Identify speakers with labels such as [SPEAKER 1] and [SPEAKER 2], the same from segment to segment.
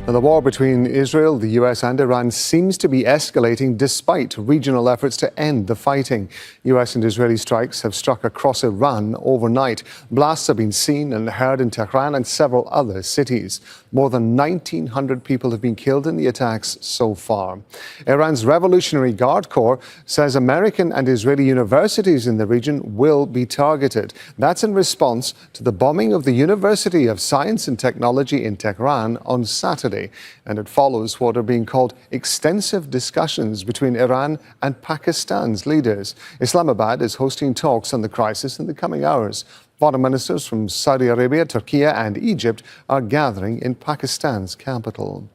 [SPEAKER 1] Now, the war between Israel, the US and Iran seems to be escalating despite regional efforts to end the fighting. US and Israeli strikes have struck across Iran overnight. Blasts have been seen and heard in Tehran and several other cities. More than 1,900 people have been killed in the attacks so far. Iran's Revolutionary Guard Corps says American and Israeli universities in the region will be targeted. That's in response to the bombing of the University of Science and Technology in Tehran on Saturday. And it follows what are being called extensive discussions between Iran and Pakistan's leaders. Islamabad is hosting talks on the crisis in the coming hours. Foreign ministers from Saudi Arabia, Turkiye and Egypt are gathering in Pakistan's capital.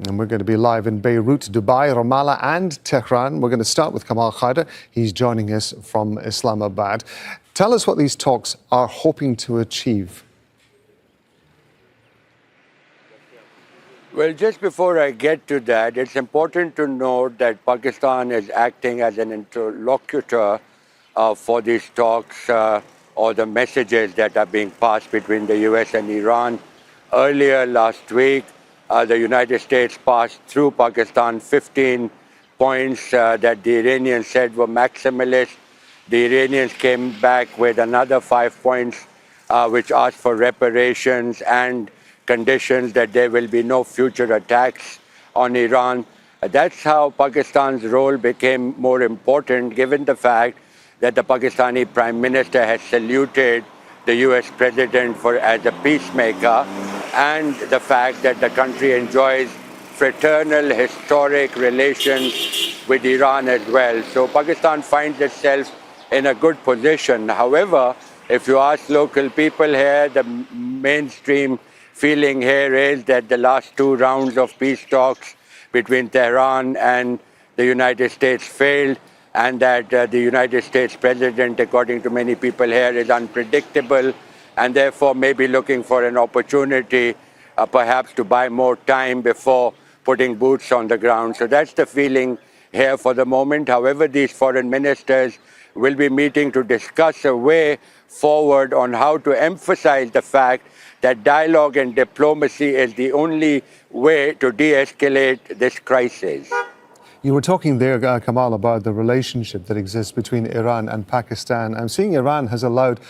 [SPEAKER 1] And we're going to be live in Beirut, Dubai, Ramallah and Tehran. We're going to start with Kamal Hyder. He's joining us from Islamabad. Tell us what these talks are hoping to achieve.
[SPEAKER 2] Well, just before I get to that, it's important to note that Pakistan is acting as an interlocutor for these talks or the messages that are being passed between the US and Iran. Earlier last week, the United States passed through Pakistan 15 points that the Iranians said were maximalist. The Iranians came back with another 5 points which asked for reparations and conditions that there will be no future attacks on Iran. That's how Pakistan's role became more important, given the fact that the Pakistani Prime Minister has saluted the US President as a peacemaker, and the fact that the country enjoys fraternal, historic relations with Iran as well. So Pakistan finds itself in a good position. However, if you ask local people here, the mainstream feeling here is that the last 2 rounds of peace talks between Tehran and the United States failed, and that the United States President, according to many people here, is unpredictable and therefore may be looking for an opportunity perhaps to buy more time before putting boots on the ground. So that's the feeling here for the moment. However, these foreign ministers will be meeting to discuss a way forward on how to emphasize the fact that dialogue and diplomacy is the only way to de-escalate this crisis.
[SPEAKER 1] You were talking there, Kamal, about the relationship that exists between Iran and Pakistan. I'm seeing Iran has allowed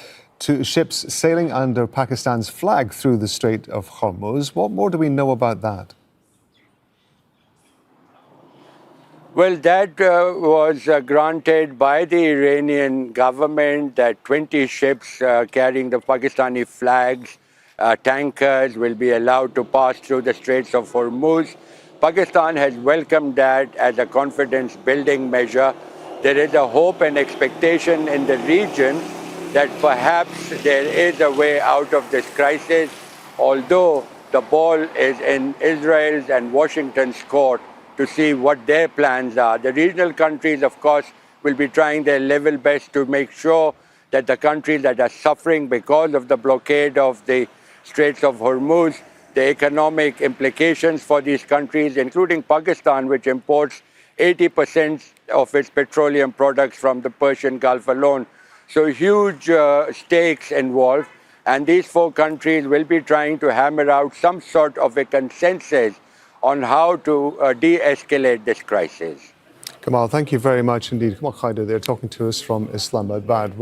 [SPEAKER 1] ships sailing under Pakistan's flag through the Strait of Hormuz. What more do we know about that?
[SPEAKER 2] Well, that was granted by the Iranian government, that 20 ships carrying the Pakistani flags, tankers, will be allowed to pass through the Straits of Hormuz. Pakistan has welcomed that as a confidence-building measure. There is a hope and expectation in the region that perhaps there is a way out of this crisis, although the ball is in Israel's and Washington's court to see what their plans are. The regional countries, of course, will be trying their level best to make sure that the countries that are suffering because of the blockade of the Straits of Hormuz, the economic implications for these countries, including Pakistan, which imports 80% of its petroleum products from the Persian Gulf alone. So huge stakes involved, and these 4 countries will be trying to hammer out some sort of a consensus on how to de-escalate this crisis.
[SPEAKER 1] Kamal, thank you very much indeed. Kamal Hyder there talking to us from Islamabad.